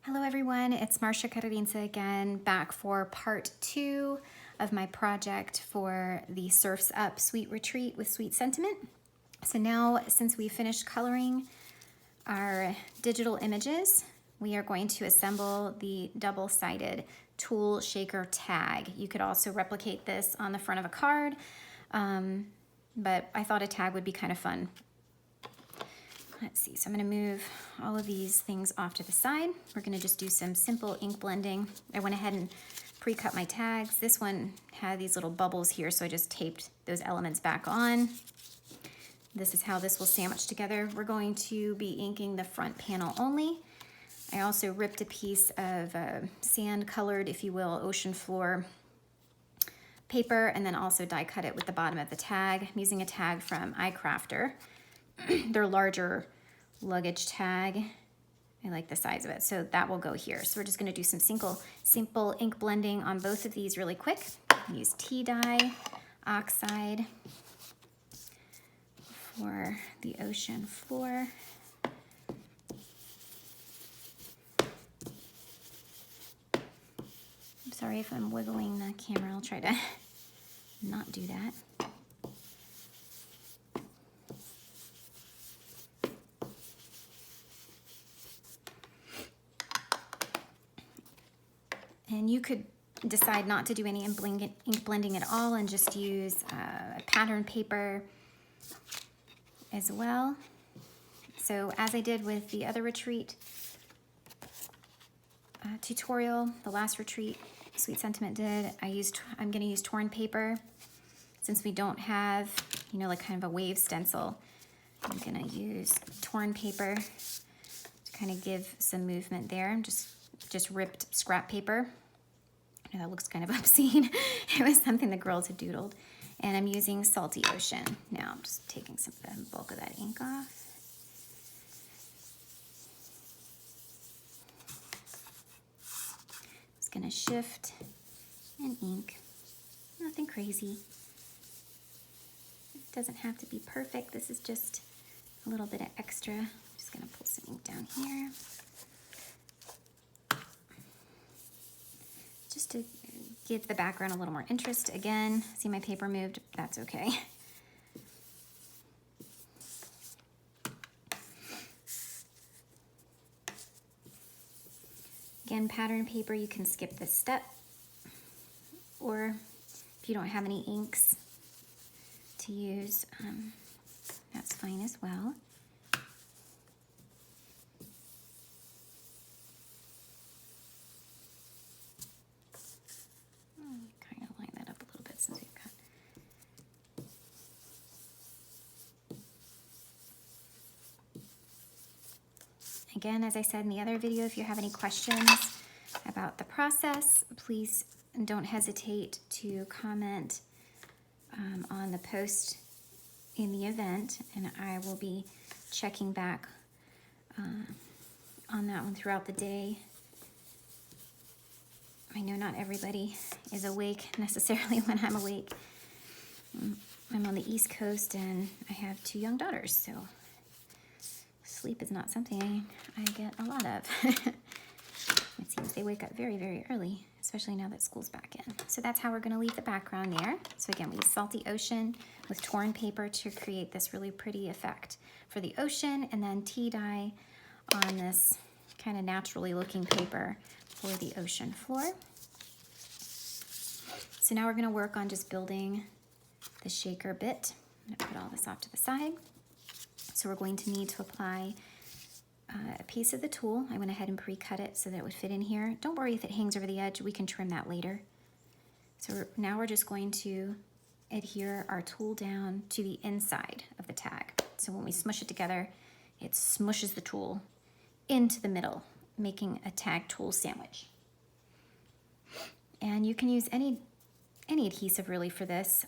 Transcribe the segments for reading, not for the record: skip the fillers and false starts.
Hello everyone, it's Marcia Karolinsa again, back for part 2 of my project for the Surfs Up Sweet Retreat with Sweet Sentiment. So now, since we finished coloring our digital images, we are going to assemble the double-sided tool shaker tag. You could also replicate this on the front of a card, but I thought a tag would be kind of fun. Let's see, so I'm gonna move all of these things off to the side. We're gonna just do some simple ink blending. I went ahead and pre-cut my tags. This one had these little bubbles here, so I just taped those elements back on. This is how this will sandwich together. We're going to be inking the front panel only. I also ripped a piece of sand colored, if you will, ocean floor paper, and then also die cut it with the bottom of the tag. I'm using a tag from iCrafter. They're larger luggage tag. I like the size of it, so that will go here. So we're just gonna do some simple ink blending on both of these really quick. Use tea dye, oxide for the ocean floor. I'm sorry if I'm wiggling the camera. I'll try to not do that. And you could decide not to do any ink blending at all and just use pattern paper as well. So as I did with the other retreat tutorial, the last retreat Sweet Sentiment did, I'm gonna use torn paper. Since we don't have, like kind of a wave stencil, I'm gonna use torn paper to kind of give some movement there. I'm just ripped scrap paper. I know that looks kind of obscene. It was something the girls had doodled. And I'm using Salty Ocean. Now I'm just taking some of the bulk of that ink off. Just gonna shift and ink. Nothing crazy. It doesn't have to be perfect. This is just a little bit of extra. I'm just gonna pull some ink down here. Just to give the background a little more interest. Again, see my paper moved? That's okay. Again, pattern paper, you can skip this step. Or if you don't have any inks to use, that's fine as well. Kind of line that up a little bit since we've got. Again, as I said in the other video, if you have any questions about the process, please don't hesitate to comment on the post in the event, and I will be checking back on that one throughout the day. I know not everybody is awake necessarily when I'm awake. I'm on the East Coast and I have 2 young daughters, so sleep is not something I get a lot of. It seems they wake up very, very early, especially now that school's back in. So that's how we're gonna leave the background there. So again, we use Salty Ocean with torn paper to create this really pretty effect for the ocean, and then tea dye on this kind of naturally looking paper for the ocean floor. So now we're gonna work on just building the shaker bit. I'm gonna put all this off to the side. So we're going to need to apply a piece of the tool. I went ahead and pre-cut it so that it would fit in here. Don't worry if it hangs over the edge, we can trim that later. So now we're just going to adhere our tool down to the inside of the tag. So when we smush it together, it smushes the tool into the middle, making a tag tool sandwich. And you can use any adhesive really for this.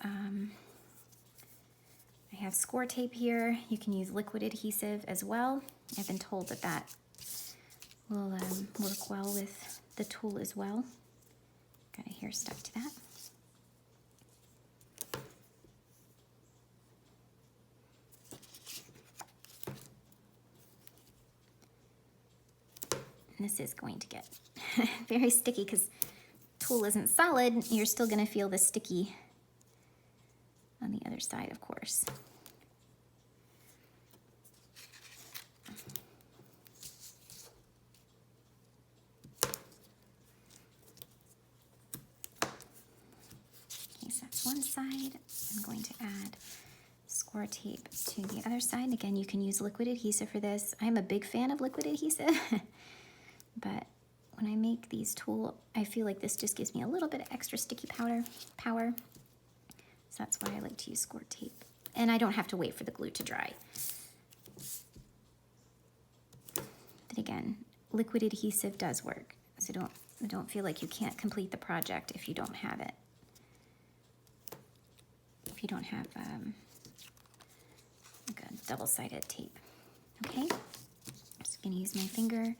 I have score tape here. You can use liquid adhesive as well. I've been told that that will work well with the tool as well. Got a hair stuck to that. And this is going to get very sticky because tulle isn't solid. You're still going to feel the sticky on the other side, of course. Okay, so that's one side. I'm going to add score tape to the other side. Again, you can use liquid adhesive for this. I'm a big fan of liquid adhesive, but when I make these tulle, I feel like this just gives me a little bit of extra sticky power. So that's why I like to use score tape. And I don't have to wait for the glue to dry. But again, liquid adhesive does work. So don't feel like you can't complete the project if you don't have it. If you don't have like a double-sided tape. Okay, I'm just gonna use my finger,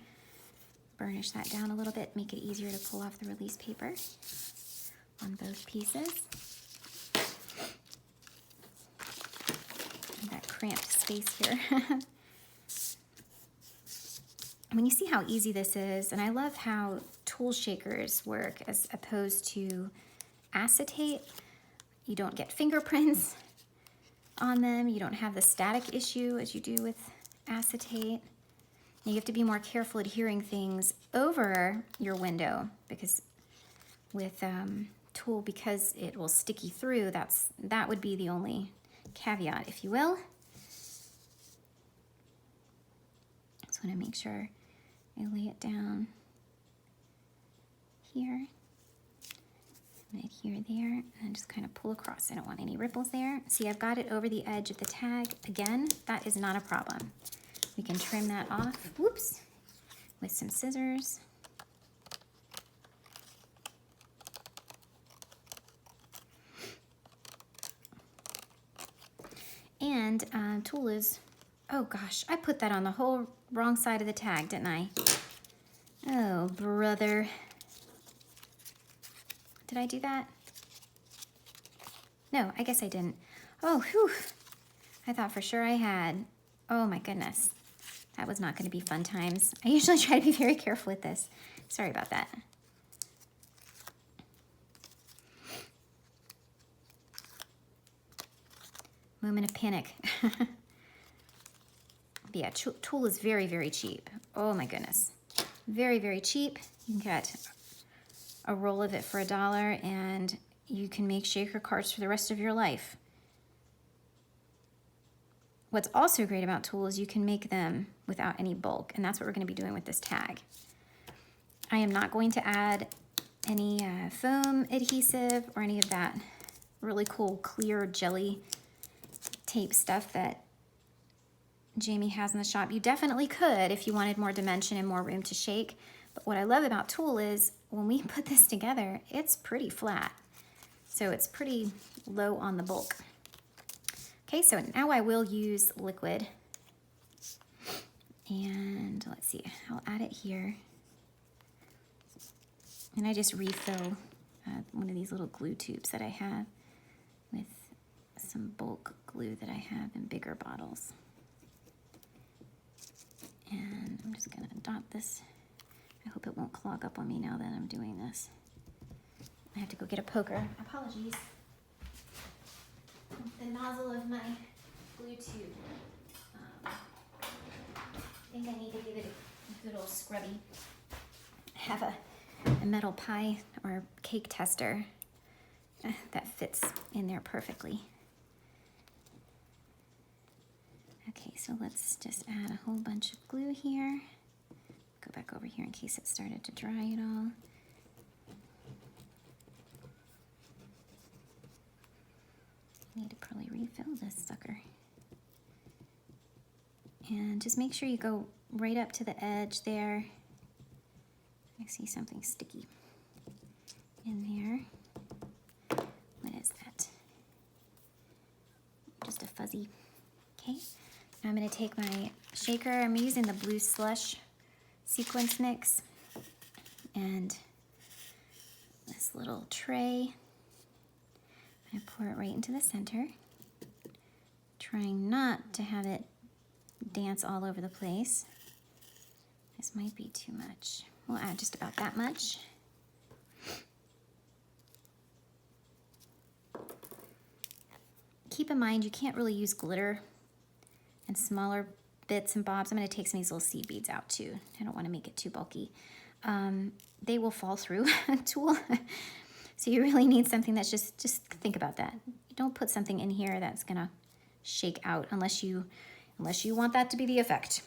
burnish that down a little bit, make it easier to pull off the release paper on both pieces. That cramped space here. When you see how easy this is, and I love how tulle shakers work as opposed to acetate, you don't get fingerprints on them. You don't have the static issue as you do with acetate. Now you have to be more careful adhering things over your window because with tulle, because it will sticky through, that would be the only caveat, if you will. Just want to make sure I lay it down here. Adhere there and just kind of pull across. I don't want any ripples there. See, I've got it over the edge of the tag. Again, that is not a problem. We can trim that off, whoops, with some scissors. And tulle is, oh gosh, I put that on the whole wrong side of the tag, didn't I? Oh, brother. Did I do that? No, I guess I didn't. Oh, whew. I thought for sure I had. Oh my goodness. That was not going to be fun times. I usually try to be very careful with this. Sorry about that. Moment of panic. But yeah, tulle is very, very cheap. Oh my goodness. Very, very cheap. You can get a roll of it for $1 and you can make shaker cards for the rest of your life. What's also great about tulle is you can make them without any bulk, and that's what we're going to be doing with this tag. I am not going to add any foam adhesive or any of that really cool clear jelly tape stuff that Jamie has in the shop. You definitely could if you wanted more dimension and more room to shake. But what I love about tulle is when we put this together, it's pretty flat. So it's pretty low on the bulk. Okay, so now I will use liquid. And let's see, I'll add it here. And I just refill one of these little glue tubes that I have with some bulk glue that I have in bigger bottles. And I'm just gonna dot this. I hope it won't clog up on me now that I'm doing this. I have to go get a poker. Apologies. The nozzle of my glue tube. I think I need to give it a good old scrubby. I have a metal pie or cake tester that fits in there perfectly. Okay, so let's just add a whole bunch of glue here. Go back over here in case it started to dry at all. I need to probably refill this sucker. And just make sure you go right up to the edge there. I see something sticky in there. What is that? Just a fuzzy. Okay. Now I'm going to take my shaker. I'm using the Blue Slush sequence mix and this little tray. I pour it right into the center, trying not to have it dance all over the place. Just might be too much. We'll add just about that much. Keep in mind, you can't really use glitter and smaller bits and bobs. I'm going to take some of these little seed beads out too. I don't want to make it too bulky. They will fall through a tool. So you really need something that's just think about that. Don't put something in here that's going to shake out unless you want that to be the effect.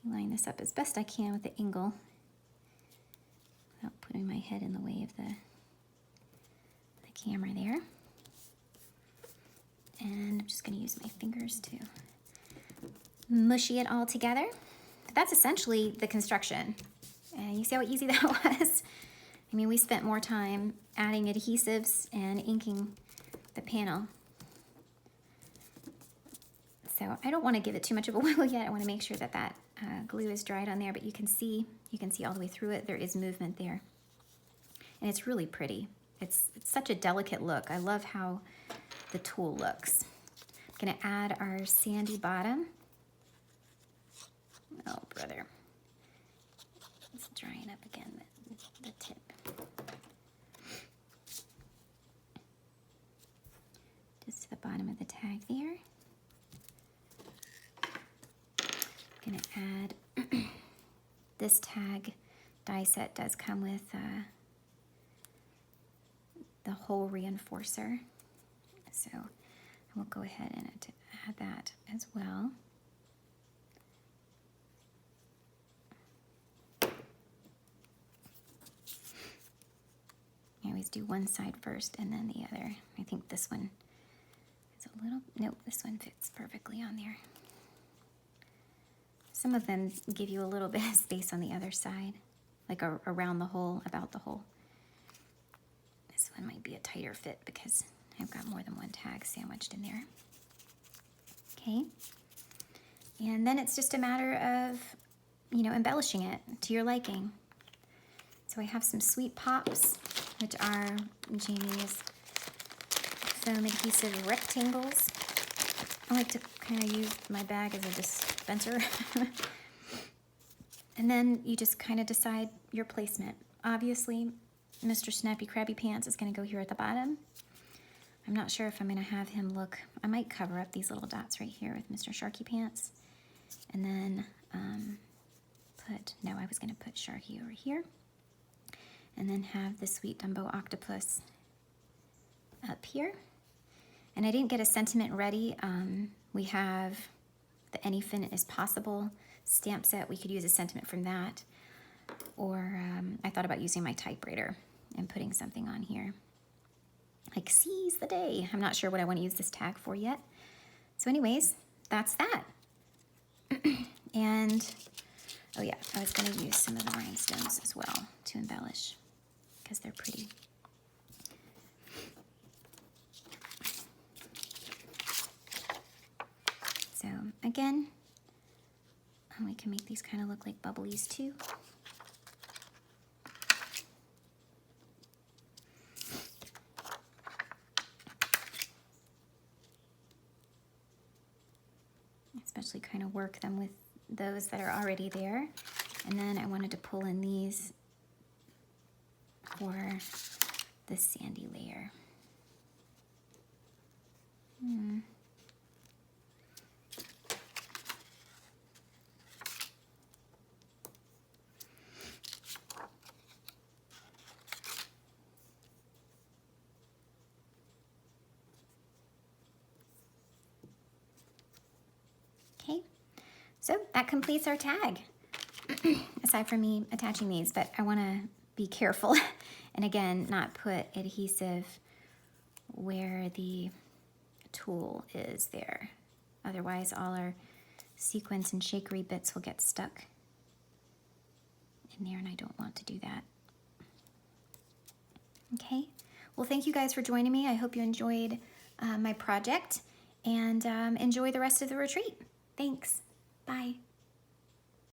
Line this up as best I can with the angle without putting my head in the way of the camera there. And I'm just going to use my fingers to mushy it all together. But that's essentially the construction. And you see how easy that was? I mean, we spent more time adding adhesives and inking the panel. So I don't want to give it too much of a wiggle yet. I want to make sure that that glue is dried on there, but you can see all the way through it. There is movement there. And it's really pretty. It's such a delicate look. I love how the tool looks. I'm gonna add our sandy bottom. Oh, brother. It's drying up again, the tip. Just to the bottom of the tag there. I'm gonna add, this tag die set does come with the hole reinforcer. So we'll go ahead and add that as well. I always do one side first and then the other. I think this one is a little, nope, this one fits perfectly on there. Some of them give you a little bit of space on the other side, like around the hole, about the hole. This one might be a tighter fit because I've got more than one tag sandwiched in there. Okay, and then it's just a matter of, embellishing it to your liking. So I have some Sweet Pops, which are Jamie's foam adhesive rectangles. I like to kind of use my bag as a dispenser. And then you just kind of decide your placement. Obviously, Mr. Snappy Krabby Pants is going to go here at the bottom. I'm not sure if I'm going to have him look, I might cover up these little dots right here with Mr. Sharky Pants. And then I was going to put Sharky over here. And then have the Sweet Dumbo Octopus up here. And I didn't get a sentiment ready. We have the Anyfin Is Possible stamp set. We could use a sentiment from that. Or I thought about using my typewriter and putting something on here. Like, seize the day. I'm not sure what I want to use this tag for yet. So anyways, that's that. And, oh yeah, I was going to use some of the rhinestones as well to embellish because they're pretty. So again, we can make these kind of look like bubblies too. Especially kind of work them with those that are already there. And then I wanted to pull in these for the sandy layer. Okay, so that completes our tag, aside from me attaching these, but I want to be careful and again, not put adhesive where the tool is there. Otherwise, all our sequins and shakery bits will get stuck in there, and I don't want to do that. Okay, well, thank you guys for joining me. I hope you enjoyed my project, and enjoy the rest of the retreat. Thanks. Bye.